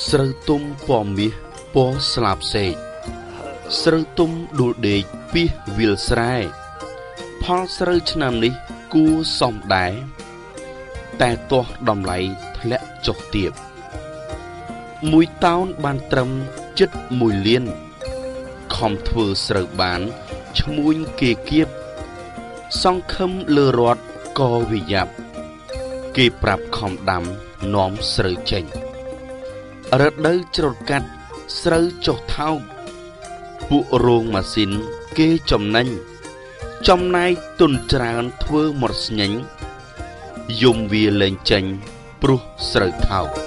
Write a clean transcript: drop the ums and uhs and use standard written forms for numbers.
ស្រូវទុំពណ៌មាសពណ៌ស្លាបសេកស្រូវទុំដួលដេកពីសវាលស្រែផលស្រូវឆ្នាំនេះគួរសមដែរតែទាស់តម្លៃធ្លាក់ចុះទាបមួយតោនបានត្រឹមជិត1 លានខំធ្វើស្រូវបានឈ្មួញគេគៀបសង្ឃឹមលើរត់ក៏វិយាប់គេប្រាប់ខំដាំនាំស្រូវចេញរដូវច្រូតកាត់ស្រូវចុះថោកពួករោងម៉ាស៊ីនគេចំណេញចំណាយទុនច្រើនធ្វើមកស្ញេញយំវាលែងចេញព្រោះស្រូវថោក